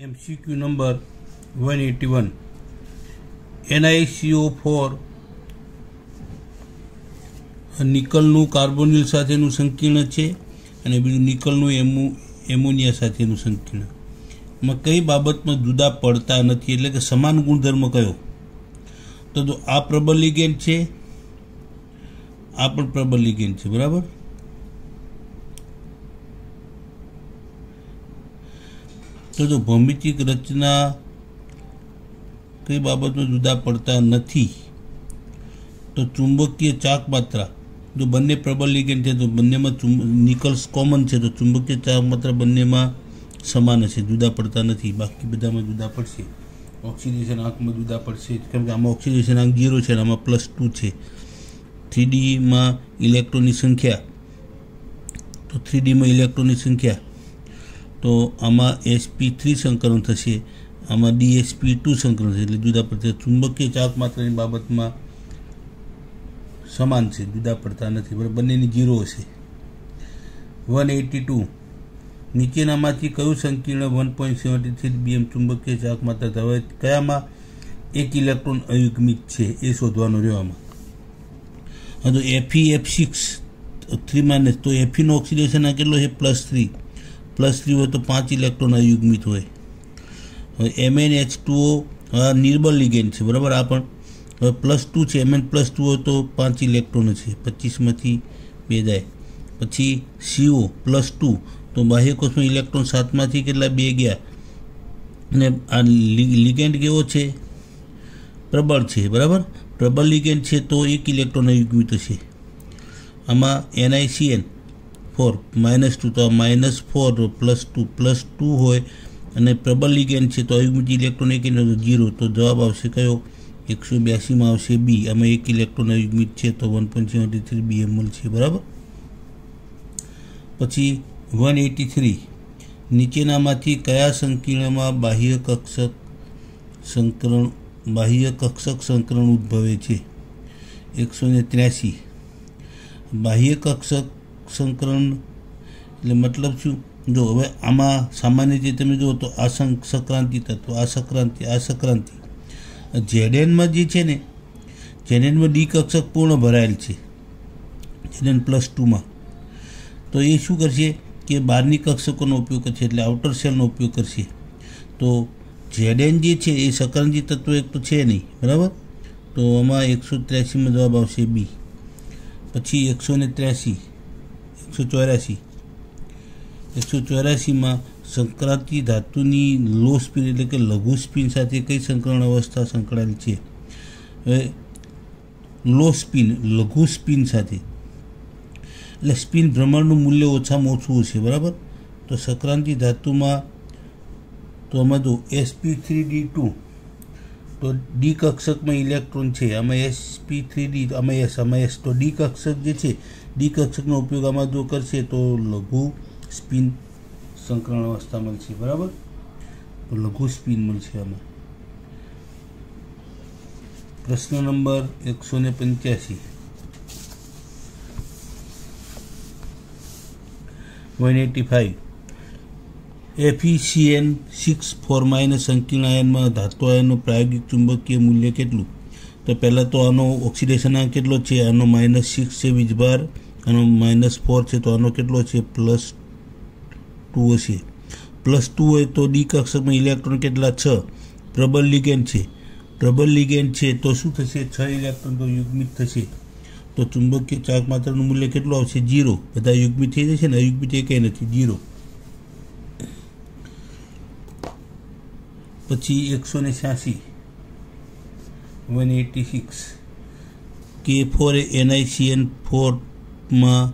MCQ number 181 NiCO4 નિકલનું carbonyl સાથેનું સંકીર્ણ છે અને બીજું નિકલનું એમોનિયા સાથેનું સંકીર્ણ. માં કઈ બાબતમાં જુદા પડતા નથી, એટલે કે સમાન ગુણધર્મ કયો? તો આ પ્રબળ લિગેન્ડ છે, આ પણ પ્રબળ લિગેન્ડ છે, બરાબર. તો જો ભૌમિતિક રચના કઈ બાબતમાં જુદા પડતા નથી, તો ચુંબકીય ચાક માત્રા, જો બંને પ્રબળ લિગેન્ડ છે તો બંનેમાં નિકલ્સ કોમન છે, તો ચુંબકીય ચાક માત્રા બંનેમાં સમાન છે, જુદા પડતા નથી. બાકી બધામાં જુદા પડશે. ઓક્સિડેશન આંકમાં જુદા પડશે, કેમ કે આમાં ઓક્સિડેશન આંક 0 છે અને આમાં +2 છે. 3Dમાં ઇલેક્ટ્રોનની સંખ્યા, તો 3Dમાં ઇલેક્ટ્રોનની સંખ્યા, તો આમાં sp3 સંકરણ થશે, આમાં dsp2 સંકરણ થશે, એટલે જુદા પડતા. ચુંબકીય ચાક માત્રાની બાબતમાં સમાન છે, જુદા પડતા નથી, બરાબર. બંનેની 0 હશે. 182 નીચેનામાંથી કયું સંકીર્ણ 1.73 bm ચુંબકીય ચાક માત્રા ધરાવે? કયામાં એક ઇલેક્ટ્રોન અયુગ્મિત છે એ શોધવાનું રહેવામાં. તો Fe(F6) 3- તો Fe નો ઓક્સિડેશન આ કેટલો છે? +3. +3 હોય તો 5 ઇલેક્ટ્રોન અયુગ્મિત હોય. હવે MnH2O નિર્બળ લિગેન્ડ છે, બરાબર. આ પણ હવે +2 છે, Mn+2 હોય તો 5 ઇલેક્ટ્રોન છે, 25માંથી 2 જાય. પછી CO +2, તો બાહ્યકોષમાં ઇલેક્ટ્રોન 7માંથી કેટલા 2 ગયા. અને આ લિગેન્ડ કેવો છે? પ્રબળ છે, બરાબર. પ્રબળ લિગેન્ડ છે તો 1 ઇલેક્ટ્રોન અયુગ્મિત છે. આમાં NiCN4 -2, તો -4 +2 હોય અને પ્રબળ લિગેન્ડ છે તો અયુગ્મિત ઇલેક્ટ્રોન 1 0, તો જવાબ આવશે કયો? 182માં આવશે B. આમાં 1 ઇલેક્ટ્રોન અયુગ્મિત છે તો 1.73 bm મળશે, બરાબર. પછી 183 નીચેનામાંથી કયા સંકીર્ણમાં બાહ્ય કક્ષક સંકરણ ઉદ્ભવે છે? 183 બાહ્ય કક્ષક સંકરણ એટલે મતલબ શું? જો હવે આમાં સામાન્ય રીતે તમે જુઓ તો આ સંક્રાંતિ તત્વ, આ સંક્રાંતિ Zn-માં જે છે ને, Zn-માં ડી કક્ષક પૂર્ણ ભરાયેલ છે, Zn+2માં. તો એ શું કરશે કે બહારની કક્ષકોનો ઉપયોગ કરશે, એટલે આઉટર સેલનો ઉપયોગ કરશે. તો Zn જે છે એ સંક્રાંતિ તત્વ એક તો છે નહીં, બરાબર. તો આમાં 183માં જવાબ આવશે B. પછી 184માં સંક્રાંતિ ધાતુની લો સ્પિન એટલે કે લઘુ સ્પિન સાથે કઈ સંકરણ અવસ્થા સંકળાયેલ છે? હવે લો સ્પિન, લઘુ સ્પિન સાથે એટલે સ્પિન ભ્રમણનું મૂલ્ય ઓછામાં ઓછું હશે, બરાબર. તો સંક્રાંતિ ધાતુમાં તો આમાં જો sp3d2, તો ડી કક્ષકમાં ઇલેક્ટ્રોન છે, આમાં sp3d, આમાં S, તો ડી કક્ષક જે છે, ડી કક્ષકનો ઉપયોગ આમાં જો કરશે તો લઘુ સ્પિન સંકરણ અવસ્થા મળશે, બરાબર. તો લઘુ સ્પિન મળશે આમાં. પ્રશ્ન નંબર 185 185 FeCN6 સંકીર્ણ આયનમાં ધાતુ આયનનું પ્રાયોગિક ચુંબકીય મૂલ્ય કેટલું? તો પહેલાં તો આનો ઓક્સિડેશન આંક કેટલો છે? આનો -6 છે વીજભાર, આનો -4 છે, તો આનો કેટલો છે? +2 હશે. +2 હોય તો ડી કક્ષકમાં ઇલેક્ટ્રોન કેટલા? 6. પ્રબળ લિગેન્ડ છે, તો શું થશે? 6 ઇલેક્ટ્રોન તો યુગ્મિત થશે. તો ચુંબકીય ચાક માત્રાનું મૂલ્ય કેટલું આવશે? 0. બધા યુગ્મિત થઈ જશે ને, અયુગ્મિત એ કંઈ નથી, 0. પછી 186 K4 એ NiCN4માં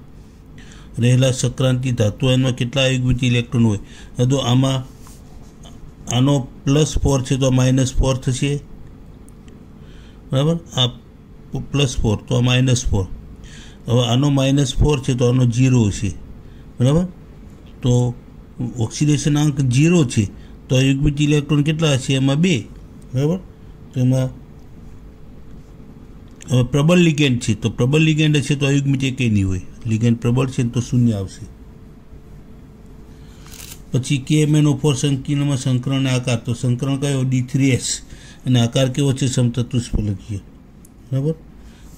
રહેલા સંક્રાંતિ ધાતુ આયનમાં કેટલા અયુગ્મિત ઇલેક્ટ્રોન હોય? તો આમાં આનો +4 છે તો આ -4 થશે, બરાબર. આ +4 તો આ -4. હવે આનો -4 છે તો આનો 0 હશે, બરાબર. તો ઓક્સિડેશન આંક 0 છે તો અયુગ્મિત ઇલેક્ટ્રોન કેટલા હશે? એમાં 2, બરાબર. તો એમાં હવે પ્રબળ લિગેન્ડ છે, તો પ્રબળ લિગેન્ડ છે તો અયુગ્મિત એ કંઈ નહીં હોય. લિગેન્ડ પ્રબળ છે તો 0 આવશે. પછી KMnO4 સંકીર્ણમાં સંકરણના આકાર, તો સંકરણ કયો D3S અને આકાર કેવો છે સમચતુષ્ફલકીય, બરાબર.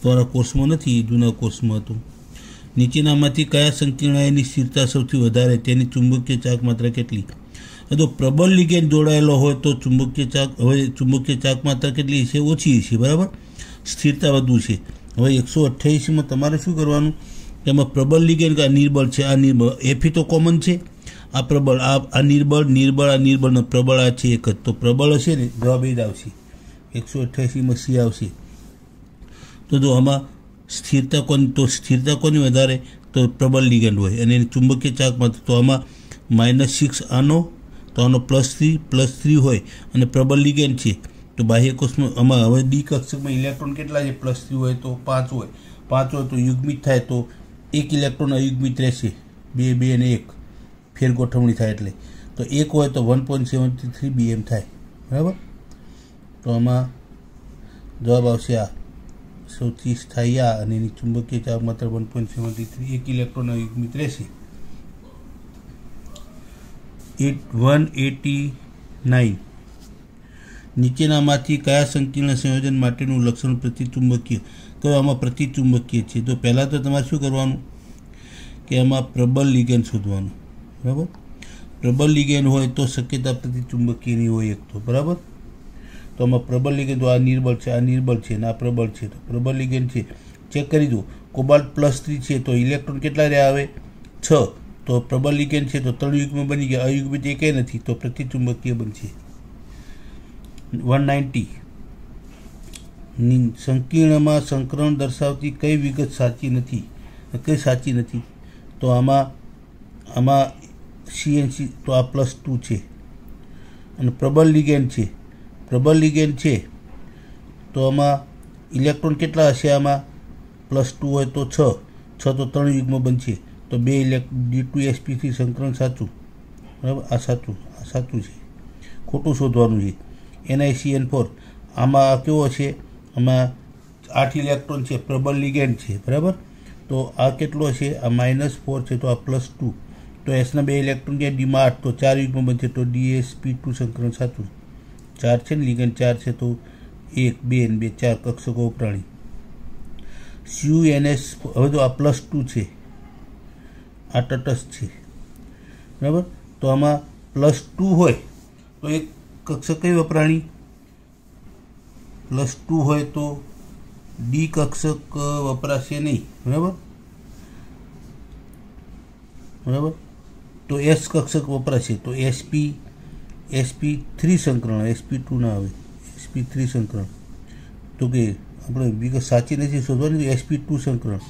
તો આ કોર્સમાં નથી, જૂના કોર્સમાં હતું. નીચેનામાંથી કયા સંકીર્ણની સ્થિરતા સૌથી વધારે, તેની ચુંબકીય ચાક માત્રા કેટલી? તો પ્રબળ લિગેન્ડ જોડાયેલો હોય તો ચુંબકીય ચાક માત્રા કેટલી છે? ઓછી છે, બરાબર. સ્થિરતા વધુ છે. હવે 128માં તમારે શું કરવાનું, એમાં પ્રબળ લિગેન્ડ આ નિર્બળ છે, આ નિર્બળ, એફી તો કોમન છે, આ પ્રબળ, આ નિર્બળ, આ નિર્બળનો પ્રબળ આ છે એક જ, તો પ્રબળ હશે ને જવાબ એ જ આવશે. 188માં C આવશે. તો જો આમાં સ્થિરતા કોની વધારે, તો પ્રબળ લિગેન્ડ હોય અને એની ચુંબકીય ચાક માત્રા, તો આમાં -6 આનો, તો આનો +3 હોય અને પ્રબળ લિગેન્ડ છે. તો બાહ્ય કોષમાં આમાં હવે ડી કક્ષકમાં ઇલેક્ટ્રોન કેટલા છે? +3 હોય તો 5 હોય, 5 હોય તો યુગ્મિત થાય તો 1 ઇલેક્ટ્રોન અયુગ્મિત રહેશે, 2 2 અને 1 ફેર ગોઠવણી થાય એટલે, તો 1 હોય તો 1.73 BM થાય, બરાબર. તો આમાં જવાબ આવશે આ, સૌથી સ્થાયી આ, અને એની ચુંબકીય ચાક માત્ર 1.73, 1 ઇલેક્ટ્રોન અયુગ્મિત રહેશે. 189 નીચેનામાંથી કયા સંકીર્ણ સંયોજન માટેનું લક્ષણ પ્રતિચુંબકીય? કયો આમાં પ્રતિચુંબકીય છે? તો પહેલાં તો તમારે શું કરવાનું કે આમાં પ્રબળ લિગેન્ડ શોધવાનું, બરાબર. પ્રબળ લિગેન્ડ હોય તો શક્યતા પ્રતિચુંબકીયની હોય એક તો, બરાબર. તો આમાં પ્રબળ લિગેન્ડ, તો આ નિર્બળ છે, આ નિર્બળ છે અને આ પ્રબળ છે, તો પ્રબળ લિગેન્ડ છે. ચેક કરી દો, કોબાલ્ટ +3 છે તો ઇલેક્ટ્રોન કેટલા રહ્યા આવે? 6. તો પ્રબળ લિગેન્ડ છે તો 3 યુગ્મ બની ગયા, અયુગ્મિત એકે નથી, તો પ્રતિચુંબકીય બનશે. 190 સંકીર્ણમાં સંકરણ દર્શાવતી કઈ વિગત સાચી નથી? કઈ સાચી નથી? તો આમાં CNC, તો આ +2 છે અને પ્રબળ લિગેન્ડ છે, તો આમાં ઇલેક્ટ્રોન કેટલા હશે? આમાં +2 હોય તો 6 તો 3 યુગ્મ બનશે, તો 2 D2sp3 સંકરણ સાચું, બરાબર. આ સાચું છે, ખોટું શોધવાનું છે. NiCN4 આમાં કેવો છે? આમાં 8 ઇલેક્ટ્રોન છે, પ્રબળ લિગેન્ડ છે, બરાબર. તો આ કેટલો છે? આ -4 છે, તો આ +2, તો Sના 2 ઇલેક્ટ્રોન ગયા, Dમાં 8, તો 4 યુગ્મ બનશે, તો DsP2 સંકરણ સાચું. 4 છે ને, લિગેન્ડ 4 છે, તો 1 2 અને 2 4 કક્ષકો ઉપરાણી. CuNS, હવે તો આ +2 છે, આ તટસ્થ છે, બરાબર. તો આમાં +2 હોય તો એક કક્ષક કઈ વપરાણી? +2 હોય તો ડી કક્ષક વપરાશે નહીં, બરાબર. તો S કક્ષક વપરાશે, તો sp3 સંકરણ, sp2 ના આવે, sp3 સંકરણ. તો કે આપણે વિગત સાચી નથી શોધવાની, તો sp2 સંકરણ,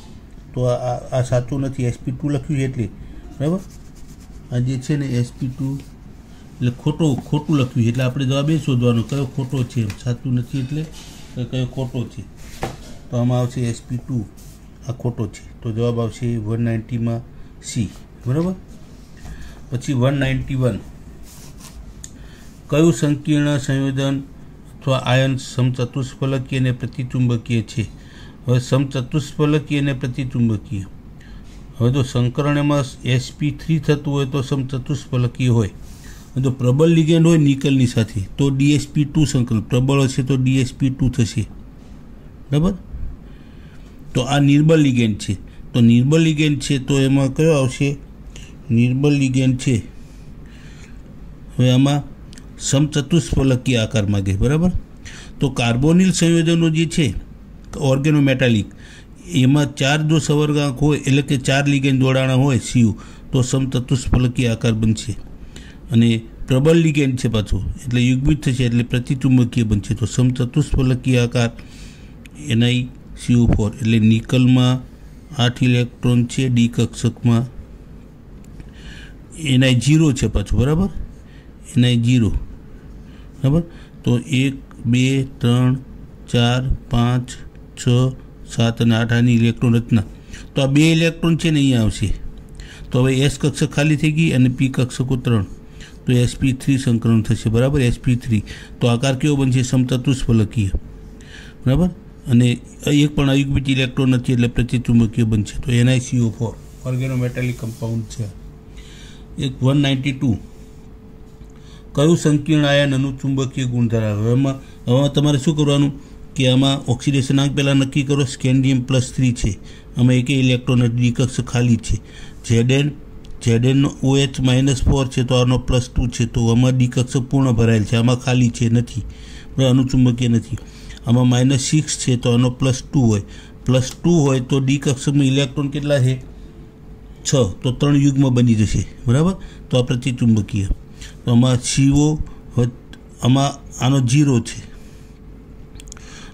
તો આ સાચું નથી, sp2 લખ્યું છે એટલે, બરાબર. આ જે છે ને sp2 એટલે ખોટું લખ્યું છે, એટલે આપણે જવાબ એ શોધવાનો કયો ખોટો છે, સાચું નથી એટલે કયો ખોટો છે. તો આમાં આવશે sp2, આ ખોટો છે, તો જવાબ આવશે 190માં C, બરાબર. પછી 191 કયું સંકીર્ણ સંયોજન અથવા આયન સમચતુષ્ફલકીય અને પ્રતિચુંબકીય છે? હવે સમચતુષ્ફલકીય અને પ્રતિચુંબકીય, હવે તો સંકરણમાં sp3 થતું હોય તો સમચતુષ્ફલકીય હોય, જો પ્રબળ લિગેન્ડ હોય નિકલની સાથે તો DsP2 સંકલન, પ્રબળ હશે તો DsP2 થશે, બરાબર. તો આ નિર્બળ લિગેન્ડ છે, તો નિર્બળ લિગેન્ડ છે તો એમાં કયો આવશે? નિર્બળ લિગેન્ડ છે, હવે આમાં સમચતુષ્ફલકીય આકાર માગે, બરાબર. તો કાર્બોનિલ સંયોજનો જે છે ઓર્ગેનોમેટાલિક, એમાં 4 જો સવર્ગાંક હોય એટલે કે 4 લિગેન્ડ જોડાણા હોય Cu, તો સમચતુષ્ફલકીય આકાર બનશે. અને પ્રબળ લિગેન્ડ છે પાછું એટલે યુગ્મિત થશે એટલે પ્રતિચુંબકીય બનશે, તો સમચતુષ્ફલકીય આકાર NiCO4 એટલે નિકલમાં 8 ઇલેક્ટ્રોન છે, ડી કક્ષકમાં Ni0 છે પાછું, બરાબર. Ni0, બરાબર. તો 1 2 3 4 5 6 7 અને 8 આની ઇલેક્ટ્રોન રચના, તો આ 2 ઇલેક્ટ્રોન છે ને અહીંયા આવશે, તો હવે S કક્ષક ખાલી થઈ ગઈ અને P કક્ષકો 3, તો sp3 સંકરણ થશે, બરાબર. sp3, તો આકાર કેવો બનશે? સમચતુષ્ફલકીય, બરાબર. અને એક પણ અયુગ્મિત ઇલેક્ટ્રોન નથી એટલે પ્રતિચુંબકીય બનશે, તો NiCO4 ઓર્ગેનોમેટાલિક કમ્પાઉન્ડ છે. એક 192 કયું સંકીર્ણ આયન અનુચુંબકીય ગુણ ધરાવે? હવે તમારે શું કરવાનું કે આમાં ઓક્સિડેશનાંક પહેલાં નક્કી કરો. સ્કેન્ડિયમ +3 છે, આમાં એક ઇલેક્ટ્રોન ડી કક્ષક ખાલી છે. Zn OH-4 છે તો આનો +2 છે, તો આમાં ડી કક્ષક પૂર્ણ ભરાયેલ છે, આમાં ખાલી છે, નથી, અનુચુંબકીય નથી. આમાં -6 છે તો આનો +2 હોય. +2 હોય તો ડી કક્ષકમાં ઇલેક્ટ્રોન કેટલા છે? 6, તો 3 યુગ્મ બની જશે, બરાબર. તો આ પ્રતિચુંબકીય. તો આમાં CO, આમાં આનો 0 છે.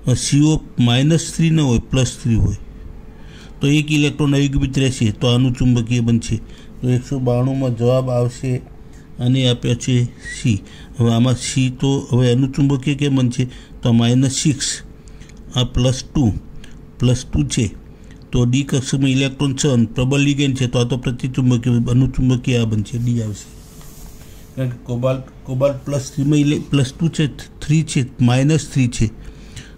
CO -3 ન હોય, +3 હોય તો 1 ઇલેક્ટ્રોન અયુગ્મિત રહેશે, તો આનું ચુંબકીય બનશે. તો 192માં જવાબ આવશે, અને આપ્યો છે C. હવે આમાં C તો હવે અનુચુંબકીય કેમ બનશે? તો -6, આ +2 છે, તો ડી કક્ષકમાં ઇલેક્ટ્રોન 6 અને પ્રબળ લિગેન્ડ છે, તો આ તો પ્રતિચુંબકીય અનુચુંબકીય આ બનશે, ડી આવશે. કારણ કે કોબાલ્ટ +3માં +2 છે, 3 છે, -3 છે,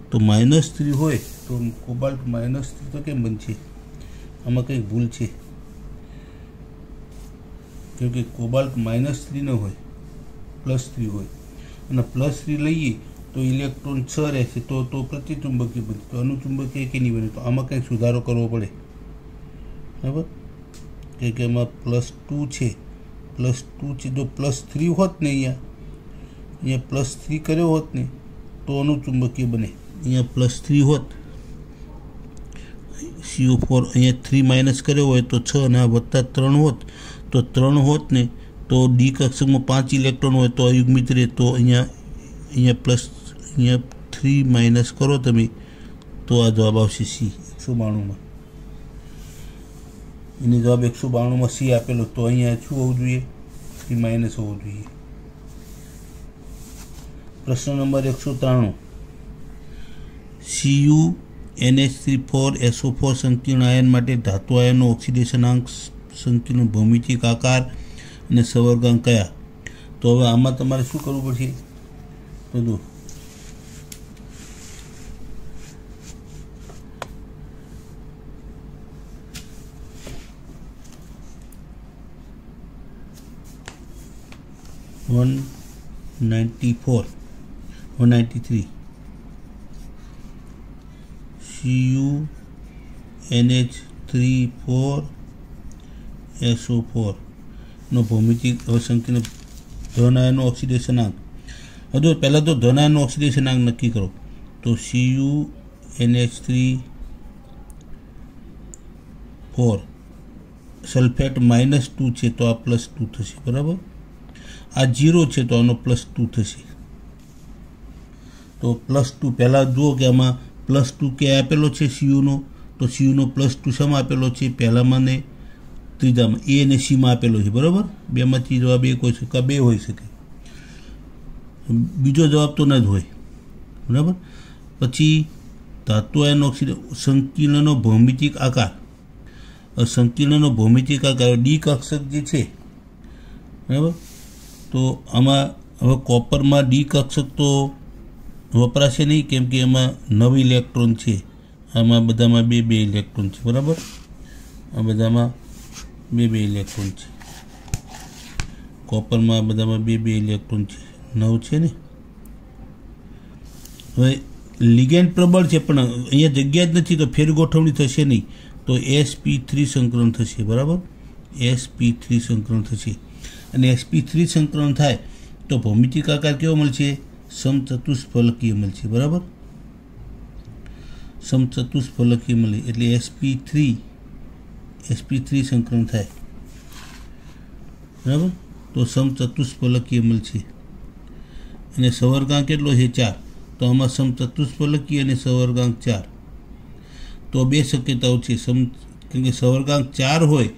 તો -3 હોય તો કોબાલ્ટ -3 તો કેમ બનશે? આમાં કંઈક ભૂલ છે, કેમ કે કોબાલ્ટ -3 ન હોય, +3 હોય, અને +3 લઈએ તો ઇલેક્ટ્રોન 6 રહેશે, તો પ્રતિચુંબકીય બનશે. તો અનુચુંબકીય કે નહીં બને? તો આમાં કંઈક સુધારો કરવો પડે, બરાબર. કે એમાં +2 છે, જો +3 હોત ને, અહીંયા +3 કર્યો હોત ને તો અનુચુંબકીય બને. અહીંયા +3 હોત, CO4 અહીંયા 3 માઇનસ કર્યો હોય તો 6, અને આ +3 હોત તો 3 હોત ને, તો ડી કક્ષકમાં 5 ઇલેક્ટ્રોન હોય તો અયુગ્મિત રહે. તો અહીંયા 3 માઇનસ કરો તમે તો આ જવાબ આવશે C. 192માં એનો જવાબ 192માં C આપેલો, તો અહીંયા શું હોવું જોઈએ? 3- હોવું જોઈએ. પ્રશ્ન નંબર 193. CuNH3,4SO4 સંકીર્ણ આયન માટે ધાતુ આયનનો ઓક્સિડેશનાંક, સંકીર્ણ ભૌમિતિક આકાર અને સંવર્ગાંક કયા? તો હવે આમાં તમારે શું કરવું પડશે? તો જો (193) CuNH3,4SO4 નો ભૌમિતિક સંકીર્ણ ધન આયનનો ઓક્સિડેશનાંક. હવે પહેલાં તો ધન આયનનો ઓક્સિડેશનાંક નક્કી કરો. તો CuNH3,4 સલ્ફેટ -2 છે તો આ +2 થશે, બરાબર. આ 0 છે તો આનો +2 થશે. તો +2 પહેલાં જુઓ કે આમાં +2 કે આપેલો છે Cuનો, તો Cuનો +2 શામાં આપેલો છે? પહેલામાં ને ત્રીજામાં, A અને Cમાં આપેલો છે, બરાબર. બેમાંથી જવાબ 1 હોઈ શકે, 2 હોઈ શકે, બીજો જવાબ તો ન જ હોય, બરાબર. પછી ધાતુ આયન સંકીર્ણનો ભૌમિતિક આકાર. સંકીર્ણનો ભૌમિતિક આકાર ડી કક્ષક જે છે, બરાબર. તો આમાં હવે કોપરમાં ડી કક્ષક તો વપરાશે નહીં, કેમ કે એમાં 9 ઇલેક્ટ્રોન છે, આમાં બધામાં 2 ઇલેક્ટ્રોન છે, બરાબર. આ બધામાં 2 ઇલેક્ટ્રોન છે, કોપરમાં બધામાં 2 ઇલેક્ટ્રોન છે, 9 છે ને. હવે લિગેન્ડ પ્રબળ છે, પણ અહીંયા જગ્યા જ નથી, તો ફેર ગોઠવણી થશે નહીં, તો sp3 સંકલન થશે, બરાબર. sp3 સંકલન થશે, અને sp3 સંકલન થાય તો ભૌમિતિક આકાર કેવો મળશે? સમચતુષ્ફલકીય મળશે, બરાબર. સમચતુષ્ફલકીય મળે એટલે sp3 સંકલન થાય, બરાબર. તો સમચતુષ્ફલકીય મળશે. અને સંવર્ગાંક કેટલો છે? 4. તો આમાં સમચતુષ્ફલકીય અને સંવર્ગાંક 4, તો 2 શક્યતાઓ છે. કેમ કે સંવર્ગાંક 4 હોય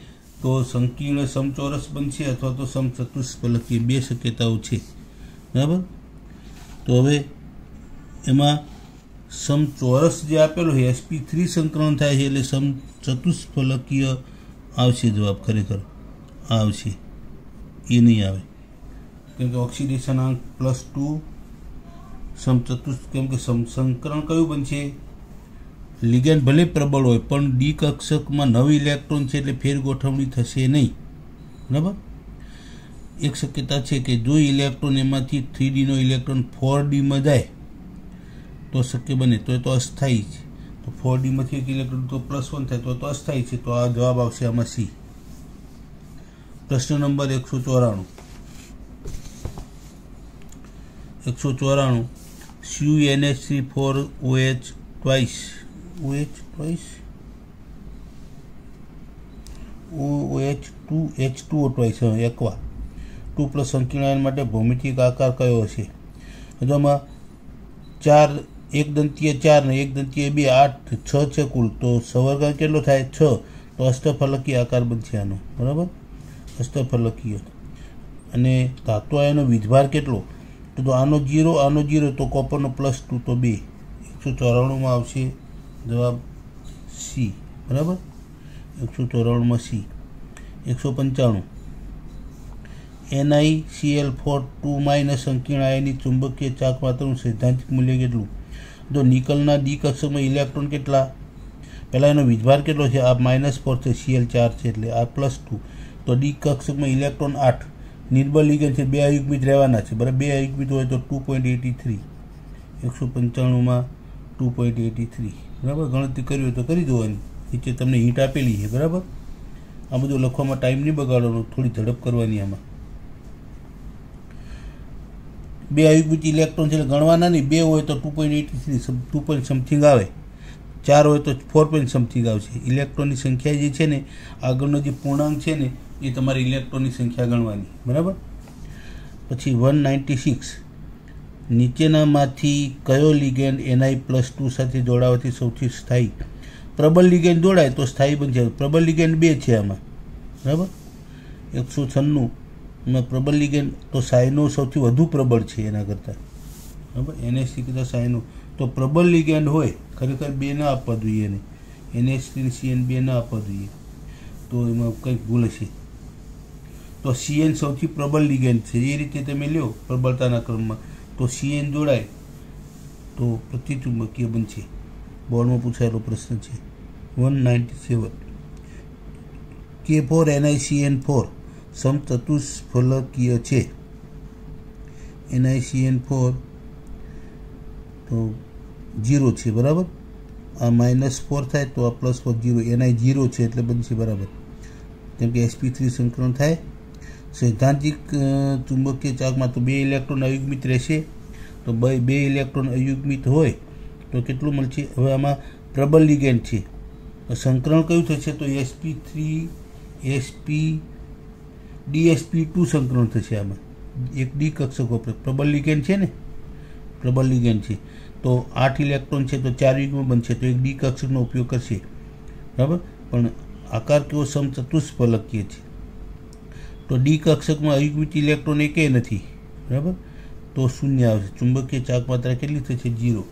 તો સંકીર્ણ સમચોરસ બનશે અથવા તો સમચતુષ્ફલકીય, 2 શક્યતાઓ છે, બરાબર. તો હવે એમાં સમચોરસ જે આપેલો છે sp3 સંકલન થાય છે એટલે સમચતુષ્ફલકીય આવશે જવાબ, ખરેખર આવશે, એ નહીં આવે, કેમ કે ઓક્સિડેશનાંક +2 કેમ કે સંકરણ કયું બનશે? લિગેન્ડ ભલે પ્રબળ હોય પણ ડી કક્ષકમાં 9 ઇલેક્ટ્રોન છે એટલે ફેર ગોઠવણી થશે નહીં, બરાબર. एक शक्यता है कि जो electron एमांथी 3D no electron 4D में जाए तो शक्य बने तो अस्थायी है। तो 4D में एक इलेक्ट्रॉन तो +1 थाय तो अस्थायी है। तो आ जवाब आवशे आमां सी। प्रश्न number 194 CuNH3 twice H2O twice aqua 2+ संकीर्ण आयन माटे भौमितिक आकार कयो हशे? जो आमां 4 एक दंतीय 4 ने एक दंतीय 2 8 6 छे कुल। तो सवर्गांक केटलो थाय 6। तो अष्टफलकीय आकार बनशे आनो, बराबर, अष्टफलकीय। अने धातु आयनो वीजभार केटलो? तो आनो 0 तो कॉपरनो +2 तो 2। 194 में आवशे जवाब सी, बराबर, 194 में सी। 195 NiCl4 2- संकीर्ण आयनी चुंबकीय चाक मात्रનું सैद्धांतिक मूल्य કેટલું? जो निकलना डी कक्षक में इलेक्ट्रॉन કેટલા? पहला एनो वीजभार કેટલો છે? आ -4 છે, Cl4 છે એટલે आ +2। तो डी कक्षक में इलेक्ट्रॉन 8। निर्बल लिगेंड છે, 2 અયુગ્મિત રહેવાના છે, બરાબર। 2 અયુગ્મિત હોય તો 2.83। 195 में 2.83, बराबर। गणतरी करवी હોય તો કરી દેવાની, નીચે તમને હિન્ટ આપેલી છે, બરાબર। આ બધું લખવામાં ટાઈમ નહીં બગાડવાનો, થોડી ઝડપ કરવાની આમાં। 2 અયુગ્મિત ઇલેક્ટ્રોન છે ગણવાના નહીં। 2 હોય તો 2.83 2 પોઈન્ટ સમથિંગ આવે, 4 હોય તો 4 પોઈન્ટ સમથિંગ આવશે। ઇલેક્ટ્રોનની સંખ્યા જે છે ને, આગળનો જે પૂર્ણાંક છે ને, એ તમારે ઇલેક્ટ્રોનની સંખ્યા ગણવાની, બરાબર। પછી 196 નીચેનામાંથી કયો લિગેન્ડ Ni+2 સાથે જોડાવાથી સૌથી સ્થાયી? પ્રબળ લિગેન્ડ જોડાય તો સ્થાયી બનશે। પ્રબળ લિગેન્ડ 2 છે આમાં, બરાબર। 196 में प्रबल लिगेंड तो साइनो सौथी वधु प्रबल है एना करता, बराबर। NH3 करता साइनो तो प्रबल लिगेंड होय खरेखर 2 न आपवा जोईए ने, NH3 CN 2 न आपवा जोईए, तो एमां कंईक भूल हशे। तो CN सौथी प्रबल लिगेंड है, ए रीते तमे ल्यो प्रबलताना क्रममां। तो CN जोड़ाय तो प्रतिचुंबकीय बनशे। बोर्ड में पूछायेलो प्रश्न है। 197 K4 NiCN4 समचतुष्फलकीय है। NiCN4 तो 0 है, बराबर। आ -4 थाय तो आ +4 0। Ni 0 है એટલે બનશે, બરાબર, કેમ કે sp3 સંકરણ થાય। સૈદ્ધાંતિક ચુંબકીય ચાકમાં તો 2 ઇલેક્ટ્રોન અયુગ્મિત રહેશે। તો 2 ઇલેક્ટ્રોન અયુગ્મિત હોય તો કેટલું મળશે? હવે આમાં પ્રબળ લિગેન્ડ છે, સંકરણ કયું થશે? તો sp3 dsp2 संकरण थे। आम एक डी कक्षक प्रबल लिगेंड है ने, प्रबल लिगेंड है तो 8 इलेक्ट्रॉन है तो 4 युग्म बनशे, तो एक डी कक्षक उपयोग करशे, बराबर। पण आकार केवो समचतुष्फलकीय है, तो डी कक्षक में अयुग्मित इलेक्ट्रॉन एक नहीं, बराबर। तो 0 आवशे। चुंबकीय चाक मात्रा केटली थशे? 0।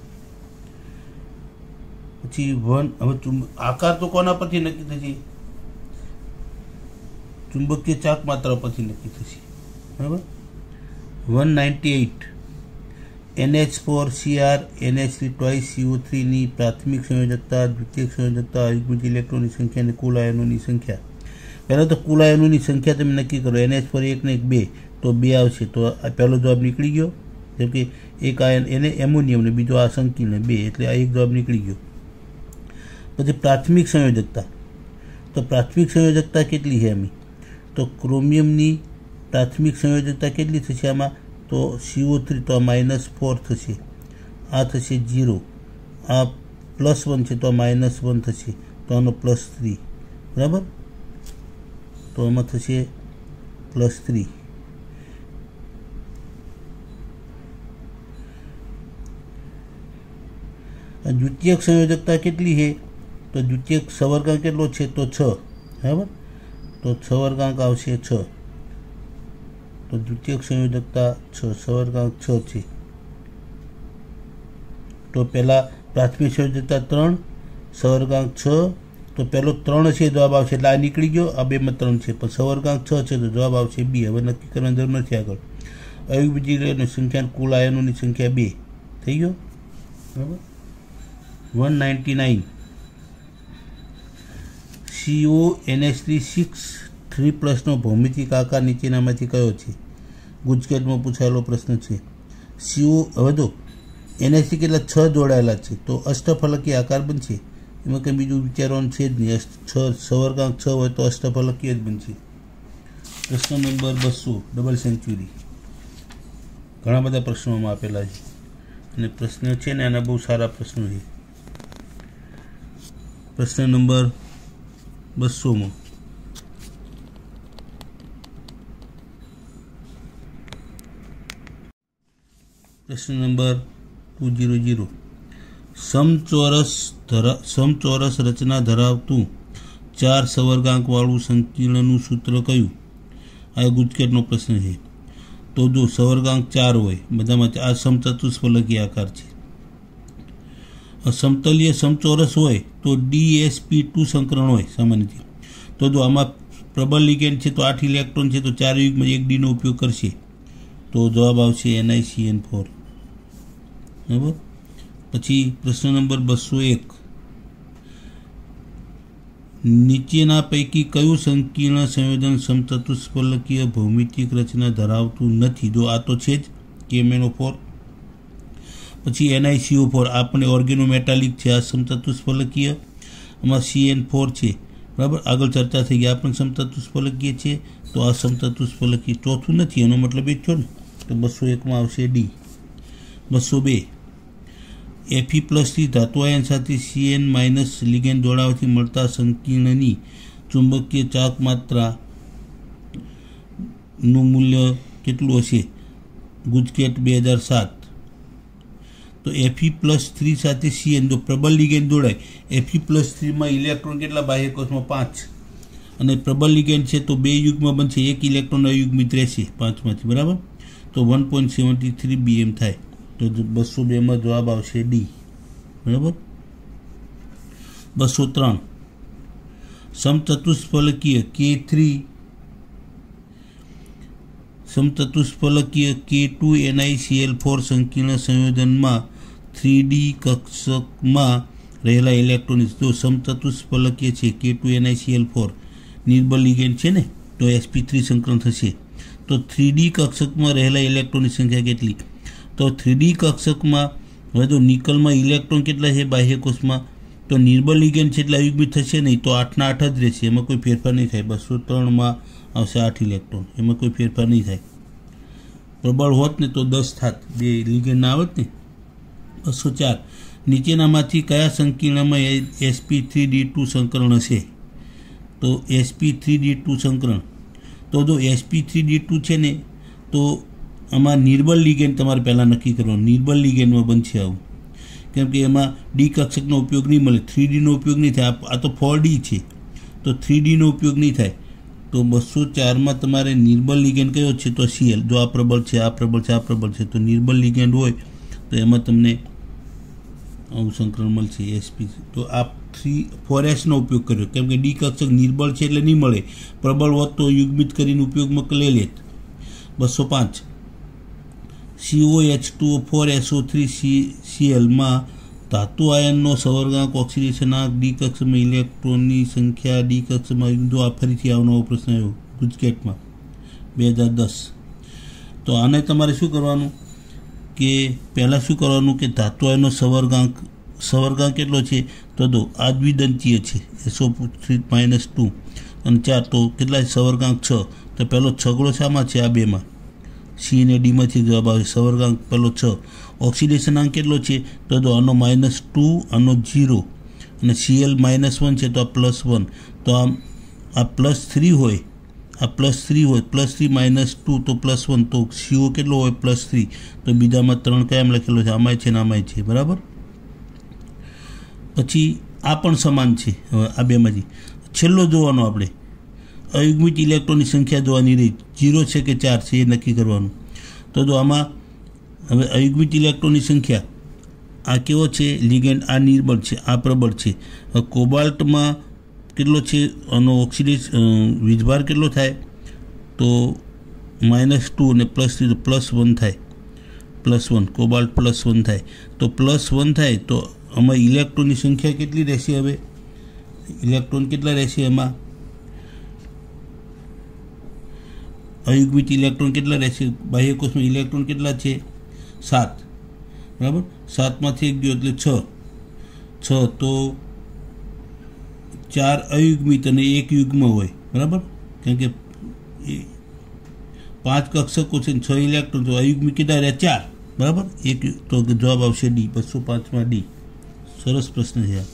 पछी 1 हवे आकार तो कोना परथी नक्की थशे? चुंबकीय चाक मात्रा परथी नक्की थशे, बराबर। 198 NH4Cr NH3 twice CO3 ની પ્રાથમિક સંયોજકતા, દ્વિતીયક સંયોજકતા, અયુગ્મિત ઇલેક્ટ્રોનની સંખ્યા અને કુલ આયનોની સંખ્યા। પહેલાં તો કુલ આયનોની સંખ્યા તમે નક્કી કરો। NH4 1 ને 1 2 તો 2 આવશે, તો આ પહેલો જવાબ નીકળી ગયો, જેમ કે એક આયન એને એમોનિયમ ને બીજો આ સંકીર્ણ 2 એટલે આ એક જવાબ નીકળી ગયો। પછી પ્રાથમિક સંયોજકતા, તો પ્રાથમિક સંયોજકતા કેટલી છે આમી? तो क्रोमियमनी प्राथमिक संयोजकता केटली थशे आमां? तो CO3 तो -4 थशे, आ थशे 0, आ +1 छे तो -1 थशे, तो आनो +3, बराबर। तो आमां थशे +3। द्वितीयक संयोजकता केटली है? तो द्वितीयक सवर्गांक केटलो छे? तो 6, बराबर। तो सवर्गांक आवशे 6। तो द्वितीयक संयोजकता 6, सवर्गांक 6 है। तो पहला प्राथमिक संयोजकता 3, सवर्गांक 6, तो पहलो 3 है जवाब आवशे એટલે આ નીકળી ગયો। આ 2 માં 3 છે, પણ સवर्गांक 6 છે તો જવાબ આવશે B। હવે નક્કી કરવાની જરૂર નથી આગળ। અયુગ્મિત ઇલેક્ટ્રોનની સંખ્યા કુલ આયનોની સંખ્યા 2 થઈ ગયો, બરાબર। 199 CO NH3 6 3+ ભૌમિતિક આકાર નીચેનામાંથી કયો છે? ગુજકેટમાં પૂછાયેલો પ્રશ્ન છે. CO હવે તો એનાથી કેટલા 6 જોડાયેલા છે તો અષ્ટફલકીય આકાર બનશે. એમાં કંઈ બીજું વિચારવાનું છે જ નહીં. 6 6 હોય તો અષ્ટફલકીય જ બનશે. પ્રશ્ન નંબર 200 ડબલ સેન્ચુરી. ઘણા બધા પ્રશ્નોમાં આપેલા છે અને પ્રશ્ન છે ને એના બહુ સારા પ્રશ્નો છે. પ્રશ્ન નંબર 200માં પ્રશ્ન નંબર 200 સમચોરસ રચના ધરાવતું 4 સવર્ગાંકવાળું સંકીર્ણનું સૂત્ર કયું? આ ગુજકેટનો પ્રશ્ન છે. તો જો સવર્ગાંક 4 હોય બધામાં, આ સમચતુષ્ફલકીય આકાર છે. સમતલીય સમચોરસ હોય તો DsP2 સંકરણ હોય સામાન્ય રીતે. તો જો આમાં પ્રબળ લિગેન્ડ છે તો 8 ઇલેક્ટ્રોન છે તો 4 યુગ્મ 1D નો ઉપયોગ કરશે તો જવાબ આવશે NiCN4. બરાબર. પછી પ્રશ્ન નંબર 201 નીચેના પૈકી કયું સંકીર્ણ સંયોજન સમચતુષ્ફલકીય ભૌમિતિક રચના ધરાવતું નથી? જો આ તો છે જ KMnO4. પછી NiCO4 આપણે ઓર્ગેનોમેટાલિક છે, આ સમચતુષ્ફલકીય. આમાં CN4 છે. બરાબર, આગળ ચર્ચા થઈ ગઈ. આ પણ સમચતુષ્ફલકીય છે તો આ સમચતુષ્ફલકીય. ચોથું નથી, એનો મતલબ એ જ છો ને. તો 201માં આવશે D. 202 Fe+થી ધાતુ આયન સાથે Cn- લિગેન્ડ જોડાવાથી મળતા સંકીર્ણની ચુંબકીય ચાક માત્રાનું મૂલ્ય કેટલું હશે? ગુજકેટ 2007. તો Fe+3 સાથે Cn જો પ્રબળ લિગેન્ડ જોડાય, Fe+3માં ઇલેક્ટ્રોન કેટલા બાહ્યકોષમાં? 5. અને પ્રબળ લિગેન્ડ છે તો 2 યુગ્મ બનશે, 1 ઇલેક્ટ્રોન અયુગ્મિત રહેશે 5માંથી. બરાબર. તો 1.73 bm થાય. તો 202માં જવાબ આવશે D. બરાબર. 203 સમચતુષ્ફલકીય K2 NiCl4 સંકીર્ણ સંયોજનમાં 3D કક્ષકમાં રહેલા ઇલેક્ટ્રોન જો સમચતુષ્ફલકીય છે K2 NiCl4 નિર્બળ લિગેન્ડ છે ને તો sp3 સંકરણ થશે. તો 3D કક્ષકમાં રહેલા ઇલેક્ટ્રોનની સંખ્યા કેટલી? તો 3D કક્ષકમાં હવે તો નિકલમાં ઇલેક્ટ્રોન કેટલા છે બાહ્યકોષમાં? તો નિર્બળ લિગેન્ડ છે એટલે અયુગ્મિત થશે નહીં તો 8 ના 8 જ રહેશે, એમાં કોઈ ફેરફાર નહીં થાય. 203માં આવશે 8 ઇલેક્ટ્રોન, એમાં કોઈ ફેરફાર નહીં થાય. પ્રબળ હોત ને તો 10 થાત, 2 લિગેન્ડ ના આવત ને. 204 નીચેનામાંથી કયા સંકીર્ણમાં sp3d2 સંકરણ હશે? તો sp3d2 સંકરણ. તો જો sp3d2 છે ને તો આમાં નિર્બળ લિગેન્ડ તમારે પહેલાં નક્કી કરવાનું. નિર્બળ લિગેન્ડમાં બનશે આવું, કેમ કે એમાં ડી કક્ષકનો ઉપયોગ નહીં મળે, 3Dનો ઉપયોગ નહીં થાય. આ તો 4D છે તો 3Dનો ઉપયોગ નહીં થાય. તો 204માં તમારે નિર્બળ લિગેન્ડ કયો છે? તો Cl. જો આ પ્રબળ છે, આ પ્રબળ છે, આ પ્રબળ છે, તો નિર્બળ લિગેન્ડ હોય તો એમાં તમને આવું સંકરણ મળશે sp. તો આ 4s નો ઉપયોગ કર્યો, કેમ કે ડી કક્ષક નિર્બળ છે એટલે નહીં મળે. પ્રબળ હોત તો યુગ્મિત કરીને ઉપયોગમાં લઈ લેત. 205 COH2O4SO3Cl ધાતુ આયનનો સવર્ગાંક ઓક્સિડેશનાંક ડી કક્ષમાં ઇલેક્ટ્રોનની સંખ્યા ડી કક્ષમાં. જો આ ફરીથી આવનો પ્રશ્ન આવ્યો ગુજકેટમાં 2010. તો આને તમારે શું કરવાનું કે પહેલાં શું કરવાનું કે ધાતુ આયનનો સવર્ગાંક કેટલો છે? તો જો આ દ્વિદંતીય છે SO3 - 2 અને 4 તો કેટલા સવર્ગાંક 6. તો પહેલો છગડો શામાં છે? આ બેમાં. C અને Dમાંથી જવાબ આવે. સવર્ગાંક પહેલો 6. ઓક્સિડેશનાંક કેટલો છે? તો આનો -2 આનો 0 અને Cl -1 છે તો આ +1. તો આ +3 હોય, આ +3 હોય, +3 - 2 તો +1. તો CO કેટલો હોય? +3. તો બીજામાં 3 કયામ લખેલો છે? આમાંય છે ને આમાંય છે. બરાબર. પછી આ પણ સમાન છે. હવે આ બેમાંથી છેલ્લો જોવાનો આપણે અયુગ્મિત ઇલેક્ટ્રોનની સંખ્યા જોવાની રહી. 0 છે કે 4 છે એ નક્કી કરવાનું. તો જો આમાં હવે અયુગ્મિત ઇલેક્ટ્રોનની સંખ્યા આ કેવો છે? લિગેન્ડ આ નિર્બળ છે, આ પ્રબળ છે. કોબાલ્ટમાં કેટલો છે? આનો વીજભાર કેટલો થાય? તો -2 અને +3 તો +1 થાય. +1 કોબાલ્ટ +1 થાય. તો +1 થાય તો આમાં ઇલેક્ટ્રોનની સંખ્યા કેટલી રહેશે? હવે ઇલેક્ટ્રોન કેટલા રહેશે? એમાં અયુગ્મિત ઇલેક્ટ્રોન કેટલા રહેશે? બાહ્યકોષમાં ઇલેક્ટ્રોન કેટલા છે? 7, બરાબર. 7માંથી 1 ગયો એટલે 6. તો 4 અયુગ્મિત અને 1 યુગ્મ હોય, બરાબર. કારણ કે 5 કક્ષકો છે ને 6 ઇલેક્ટ્રોન, તો અયુગ્મિત કેટલા રહ્યા? 4, બરાબર. તો જવાબ આવશે ડી, 205માં ડી. સરસ પ્રશ્ન છે આ.